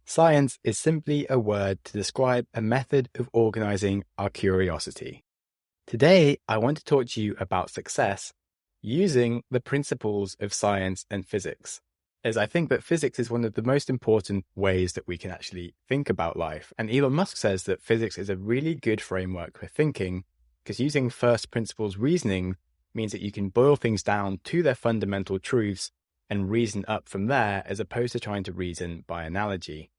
Science is simply a word to describe a method of organizing our curiosity. Today, I want to talk to you about success using the principles of science and physics, as I think that physics is one of the most important ways that we can actually think about life. And Elon Musk says that physics is a really good framework for thinking, because using first principles reasoning means that you can boil things down to their fundamental truths and reason up from there, as opposed to trying to reason by analogy.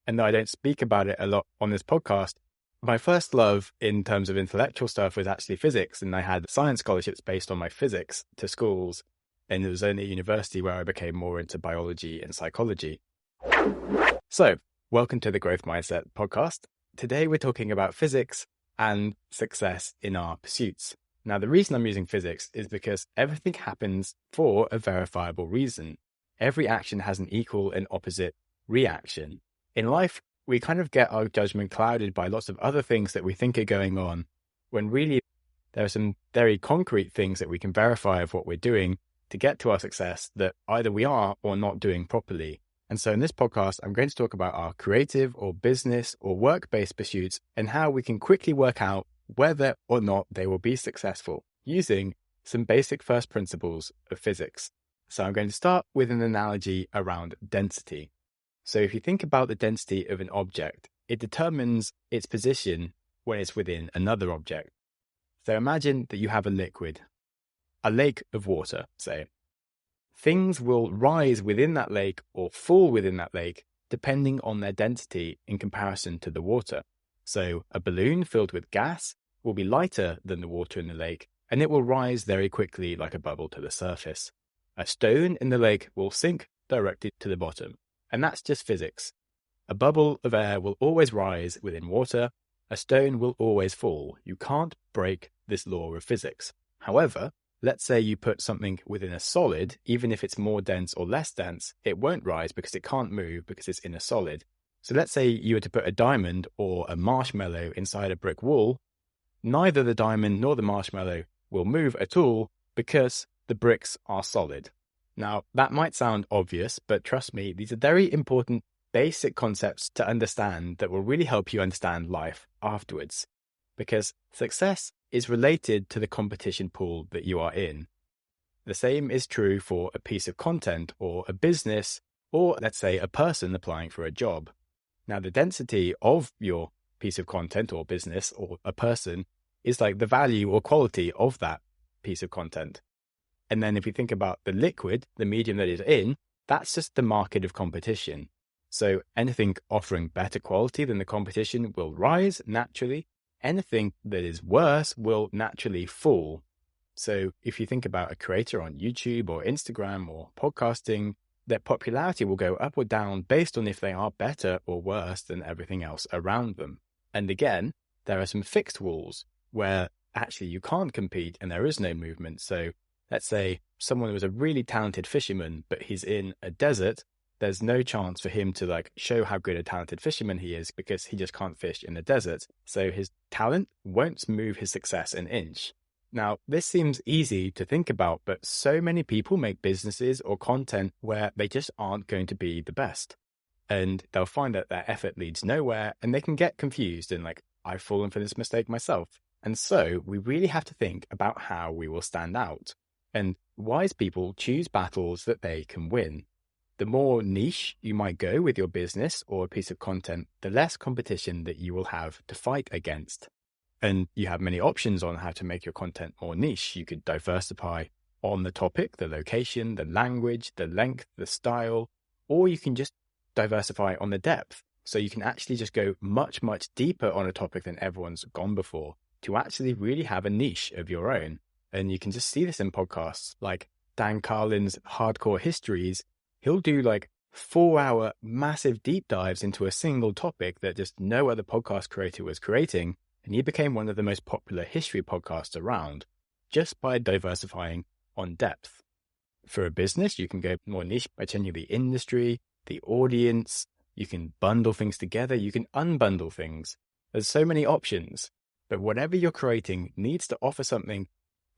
And though I don't speak about it a lot on this podcast, my first love in terms of intellectual stuff was actually physics, and I had science scholarships based on my physics to schools, and it was only at university where I became more into biology and psychology. So, welcome to the Growth Mindset podcast. Today we're talking about physics and success in our pursuits. Now, the reason I'm using physics is because everything happens for a verifiable reason. Every action has an equal and opposite reaction. In life, we kind of get our judgment clouded by lots of other things that we think are going on, when really there are some very concrete things that we can verify of what we're doing to get to our success that either we are or not doing properly. And so in this podcast, I'm going to talk about our creative or business or work-based pursuits and how we can quickly work out whether or not they will be successful using some basic first principles of physics. So I'm going to start with an analogy around density. So if you think about the density of an object, it determines its position when it's within another object. So imagine that you have a liquid, a lake of water, say. Things will rise within that lake or fall within that lake depending on their density in comparison to the water. So a balloon filled with gas will be lighter than the water in the lake, and it will rise very quickly like a bubble to the surface. A stone in the lake will sink directly to the bottom. And that's just physics. A bubble of air will always rise within water. A stone will always fall. You can't break this law of physics. However, let's say you put something within a solid, even if it's more dense or less dense, it won't rise because it can't move because it's in a solid. So let's say you were to put a diamond or a marshmallow inside a brick wall. Neither the diamond nor the marshmallow will move at all because the bricks are solid. Now, that might sound obvious, but trust me, these are very important basic concepts to understand that will really help you understand life afterwards. Because success is related to the competition pool that you are in. The same is true for a piece of content or a business, or let's say a person applying for a job. Now, the density of your piece of content or business or a person is like the value or quality of that piece of content. And then if you think about the liquid, the medium that it's in, that's just the market of competition. So anything offering better quality than the competition will rise naturally. Anything that is worse will naturally fall. So if you think about a creator on YouTube or Instagram or podcasting, their popularity will go up or down based on if they are better or worse than everything else around them. And again, there are some fixed rules where actually you can't compete and there is no movement. So let's say someone was a really talented fisherman, but he's in a desert. There's no chance for him to show how good a talented fisherman he is because he just can't fish in the desert. So his talent won't move his success an inch. Now, this seems easy to think about, but so many people make businesses or content where they just aren't going to be the best. And they'll find that their effort leads nowhere and they can get confused and I've fallen for this mistake myself. And so we really have to think about how we will stand out. And wise people choose battles that they can win. The more niche you might go with your business or a piece of content, the less competition that you will have to fight against. And you have many options on how to make your content more niche. You could diversify on the topic, the location, the language, the length, the style, or you can just diversify on the depth. So you can actually just go much, much deeper on a topic than everyone's gone before to actually really have a niche of your own. And you can just see this in podcasts like Dan Carlin's Hardcore Histories. He'll do 4-hour massive deep dives into a single topic that just no other podcast creator was creating. And he became one of the most popular history podcasts around just by diversifying on depth. For a business, you can go more niche by changing the industry, the audience. You can bundle things together. You can unbundle things. There's so many options. But whatever you're creating needs to offer something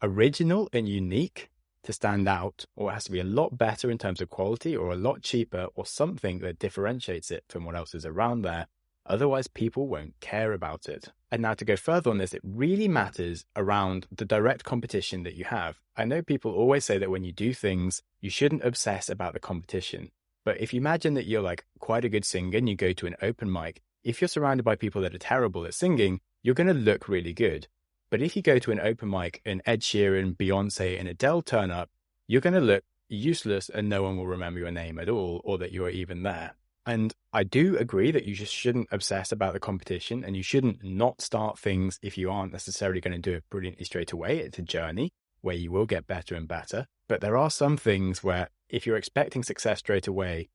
original and unique to stand out, or it has to be a lot better in terms of quality, or a lot cheaper, or something that differentiates it from what else is around there. Otherwise, people won't care about it. And now to go further on this, it really matters around the direct competition that you have. I know people always say that when you do things, you shouldn't obsess about the competition. But if you imagine that you're like quite a good singer and you go to an open mic, if you're surrounded by people that are terrible at singing, you're going to look really good. But if you go to an open mic and Ed Sheeran, Beyonce, and Adele turn up, you're going to look useless and no one will remember your name at all, or that you're even there. And I do agree that you just shouldn't obsess about the competition, and you shouldn't not start things if you aren't necessarily going to do it brilliantly straight away. It's a journey where you will get better and better. But there are some things where if you're expecting success straight away,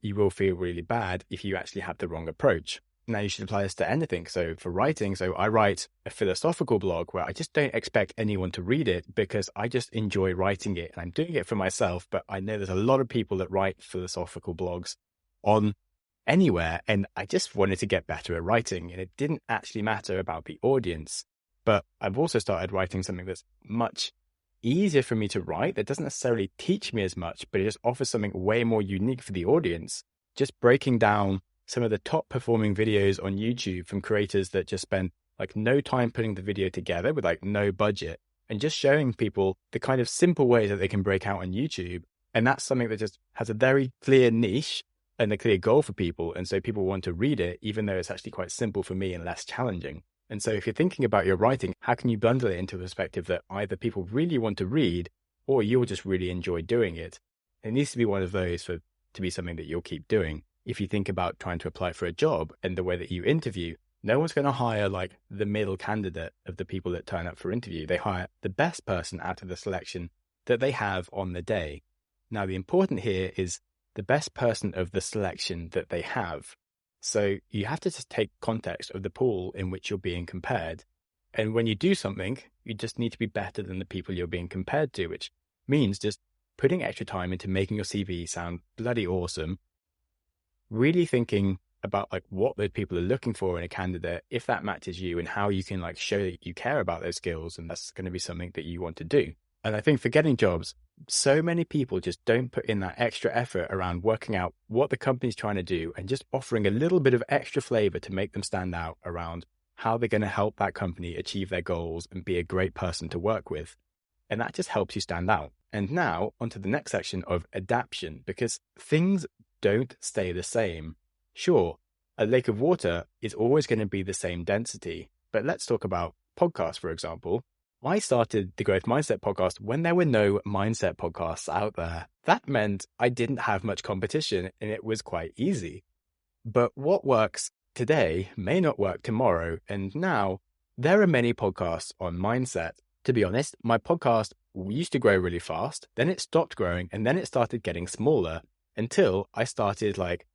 you will feel really bad if you actually have the wrong approach. Now, you should apply this to anything. So for writing, I write a philosophical blog where I just don't expect anyone to read it because I just enjoy writing it and I'm doing it for myself. But I know there's a lot of people that write philosophical blogs on anywhere, and I just wanted to get better at writing, and it didn't actually matter about the audience. But I've also started writing something that's much easier for me to write, that doesn't necessarily teach me as much, but it just offers something way more unique for the audience. Just breaking down some of the top performing videos on YouTube from creators that just spend like no time putting the video together with like no budget, and just showing people the kind of simple ways that they can break out on YouTube. And that's something that just has a very clear niche and a clear goal for people. And so people want to read it, even though it's actually quite simple for me and less challenging. And so if you're thinking about your writing, how can you bundle it into a perspective that either people really want to read or you'll just really enjoy doing it? It needs to be one of those to be something that you'll keep doing. If you think about trying to apply for a job and the way that you interview, no one's going to hire like the middle candidate of the people that turn up for interview. They hire the best person out of the selection that they have on the day. Now, the important here is the best person of the selection that they have. So you have to just take context of the pool in which you're being compared. And when you do something, you just need to be better than the people you're being compared to, which means just putting extra time into making your CV sound bloody awesome, really thinking about like what those people are looking for in a candidate, if that matches you, and how you can like show that you care about those skills. And that's going to be something that you want to do. And I think for getting jobs, so many people just don't put in that extra effort around working out what the company's trying to do and just offering a little bit of extra flavor to make them stand out around how they're going to help that company achieve their goals and be a great person to work with. And that just helps you stand out. And now onto the next section of adaptation, because things don't stay the same. Sure, a lake of water is always going to be the same density, but let's talk about podcasts, for example. I started the Growth Mindset podcast when there were no mindset podcasts out there. That meant I didn't have much competition and it was quite easy. But what works today may not work tomorrow. And now there are many podcasts on mindset. To be honest, my podcast used to grow really fast, then it stopped growing, and then it started getting smaller until I started like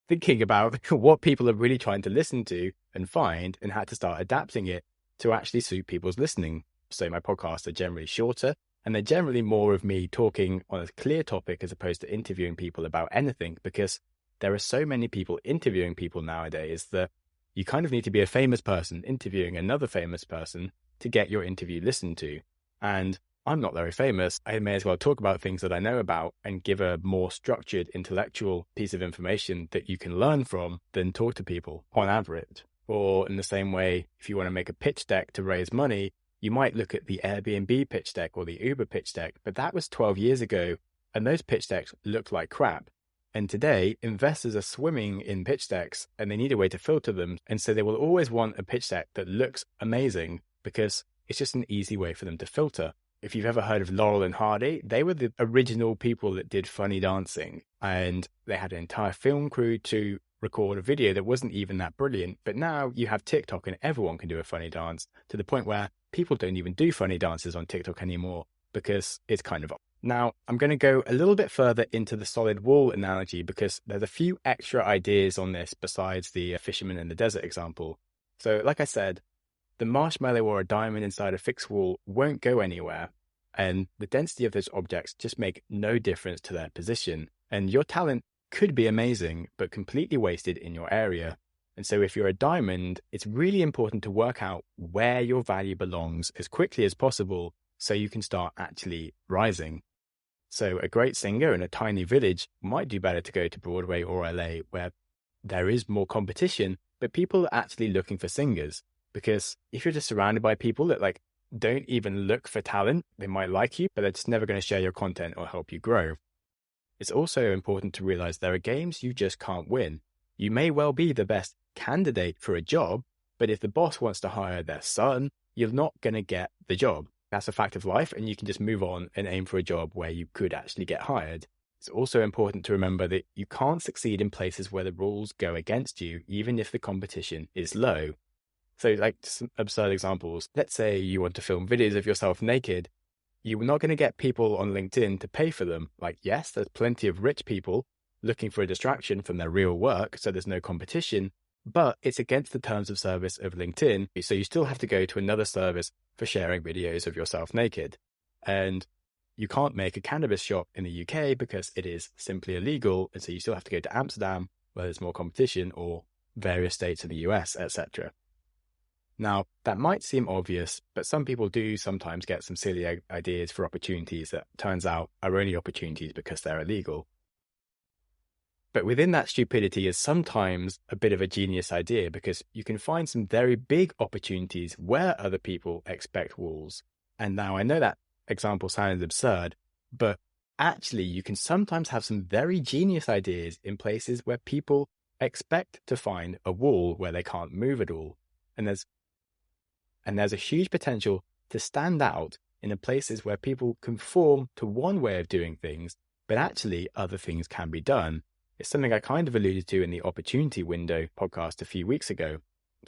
thinking about what people are really trying to listen to and find, and had to start adapting it to actually suit people's listening. So my podcasts are generally shorter, and they're generally more of me talking on a clear topic as opposed to interviewing people about anything, because there are so many people interviewing people nowadays that you kind of need to be a famous person interviewing another famous person to get your interview listened to. And I'm not very famous. I may as well talk about things that I know about and give a more structured intellectual piece of information that you can learn from than talk to people on average. Or in the same way, if you want to make a pitch deck to raise money, you might look at the Airbnb pitch deck or the Uber pitch deck, but that was 12 years ago, and those pitch decks looked like crap. And today, investors are swimming in pitch decks, and they need a way to filter them. And so they will always want a pitch deck that looks amazing because it's just an easy way for them to filter. If you've ever heard of Laurel and Hardy, they were the original people that did funny dancing, and they had an entire film crew to record a video that wasn't even that brilliant. But now you have TikTok and everyone can do a funny dance, to the point where people don't even do funny dances on TikTok anymore because it's kind of... Now, I'm going to go a little bit further into the solid wall analogy because there's a few extra ideas on this besides the fisherman in the desert example. So like I said, the marshmallow or a diamond inside a fixed wall won't go anywhere, and the density of those objects just make no difference to their position. And your talent could be amazing, but completely wasted in your area. And so if you're a diamond, it's really important to work out where your value belongs as quickly as possible so you can start actually rising. So a great singer in a tiny village might do better to go to Broadway or LA, where there is more competition, but people are actually looking for singers. Because if you're just surrounded by people that like don't even look for talent, they might like you, but they're just never going to share your content or help you grow. It's also important to realize there are games you just can't win. You may well be the best candidate for a job, but if the boss wants to hire their son, you're not going to get the job. That's a fact of life, and you can just move on and aim for a job where you could actually get hired. It's also important to remember that you can't succeed in places where the rules go against you, even if the competition is low. So like some absurd examples, let's say you want to film videos of yourself naked. You're not going to get people on LinkedIn to pay for them. Like, yes, there's plenty of rich people looking for a distraction from their real work, so there's no competition, but it's against the terms of service of LinkedIn. So you still have to go to another service for sharing videos of yourself naked. And you can't make a cannabis shop in the UK because it is simply illegal. And so you still have to go to Amsterdam where there's more competition, or various states in the US, etc. Now, that might seem obvious, but some people do sometimes get some silly ideas for opportunities that turns out are only opportunities because they're illegal. But within that stupidity is sometimes a bit of a genius idea, because you can find some very big opportunities where other people expect walls. And now I know that example sounded absurd, but actually you can sometimes have some very genius ideas in places where people expect to find a wall where they can't move at all. And there's a huge potential to stand out in the places where people conform to one way of doing things, but actually other things can be done. It's something I kind of alluded to in the Opportunity Window podcast a few weeks ago.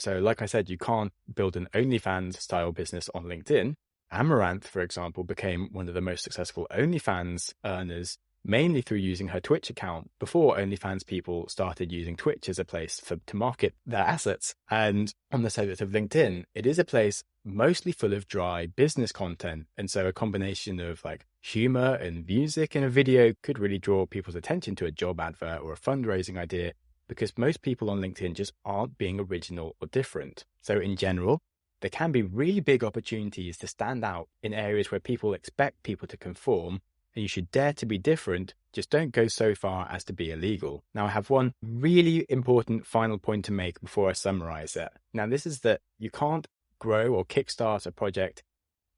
So like I said, you can't build an OnlyFans style business on LinkedIn. Amaranth, for example, became one of the most successful OnlyFans earners, mainly through using her Twitch account before OnlyFans people started using Twitch as a place to market their assets. And on the subject of LinkedIn, it is a place mostly full of dry business content. And so a combination of like humor and music in a video could really draw people's attention to a job advert or a fundraising idea, because most people on LinkedIn just aren't being original or different. So in general, there can be really big opportunities to stand out in areas where people expect people to conform, and you should dare to be different. Just don't go so far as to be illegal. Now, I have one really important final point to make before I summarize it. Now, this is that you can't grow or kickstart a project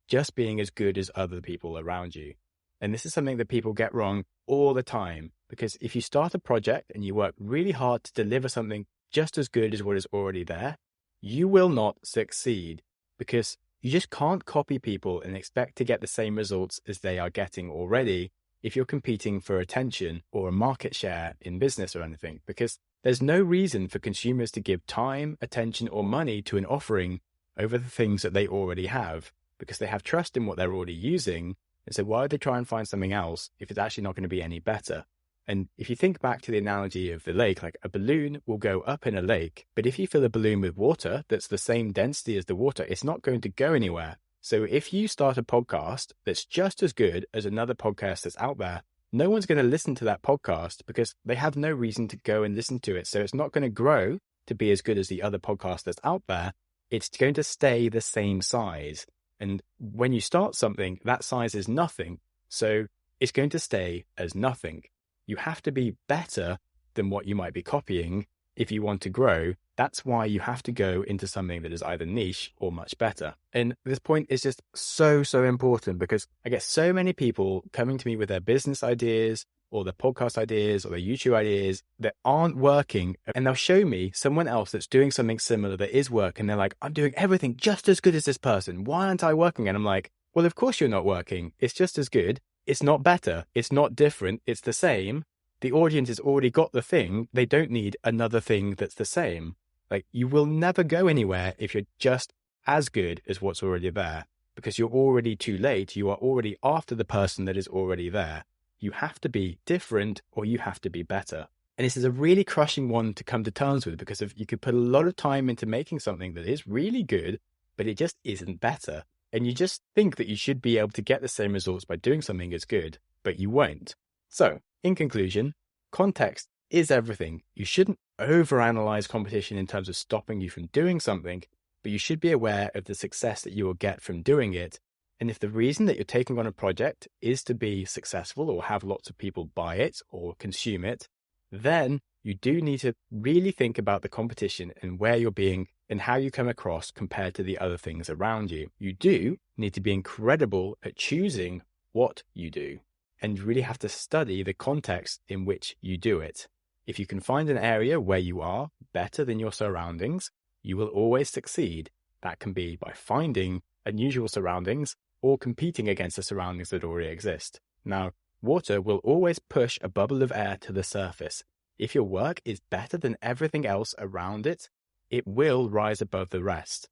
just being as good as other people around you. And this is something that people get wrong all the time, because if you start a project and you work really hard to deliver something just as good as what is already there, you will not succeed, because you just can't copy people and expect to get the same results as they are getting already if you're competing for attention or a market share in business or anything, because there's no reason for consumers to give time, attention, or money to an offering over the things that they already have, because they have trust in what they're already using. And so why would they try and find something else if it's actually not going to be any better? And if you think back to the analogy of the lake, like a balloon will go up in a lake, but if you fill a balloon with water that's the same density as the water, it's not going to go anywhere. So if you start a podcast that's just as good as another podcast that's out there, no one's going to listen to that podcast because they have no reason to go and listen to it. So it's not going to grow to be as good as the other podcast that's out there. It's going to stay the same size. And when you start something, that size is nothing. So it's going to stay as nothing. You have to be better than what you might be copying if you want to grow. That's why you have to go into something that is either niche or much better. And this point is just so important, because I get so many people coming to me with their business ideas or their podcast ideas or their YouTube ideas that aren't working. And they'll show me someone else that's doing something similar that is working. They're like, I'm doing everything just as good as this person. Why aren't I working? And I'm like, well, of course you're not working. It's just as good. It's not better. It's not different. It's the same. The audience has already got the thing. They don't need another thing that's the same. Like, you will never go anywhere if you're just as good as what's already there, because you're already too late. You are already after the person that is already there. You have to be different, or you have to be better. And this is a really crushing one to come to terms with, because you could put a lot of time into making something that is really good, but it just isn't better. And you just think that you should be able to get the same results by doing something as good, but you won't. So, in conclusion, context is everything. You shouldn't overanalyze competition in terms of stopping you from doing something, but you should be aware of the success that you will get from doing it. And if the reason that you're taking on a project is to be successful or have lots of people buy it or consume it, then you do need to really think about the competition and where you're being and how you come across compared to the other things around you. You do need to be incredible at choosing what you do, and you really have to study the context in which you do it. If you can find an area where you are better than your surroundings, you will always succeed. That can be by finding unusual surroundings or competing against the surroundings that already exist. Now, water will always push a bubble of air to the surface. If your work is better than everything else around it, it will rise above the rest.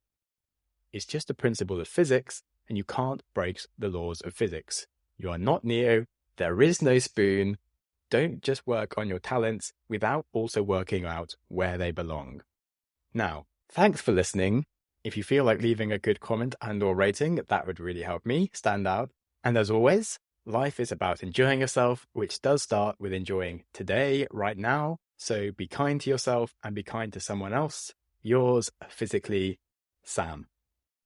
It's just a principle of physics, and you can't break the laws of physics. You are not Neo. There is no spoon. Don't just work on your talents without also working out where they belong. Now, thanks for listening. If you feel like leaving a good comment and/or rating, that would really help me stand out. And as always, life is about enjoying yourself, which does start with enjoying today, right now. So be kind to yourself and be kind to someone else. Yours physically, Sam.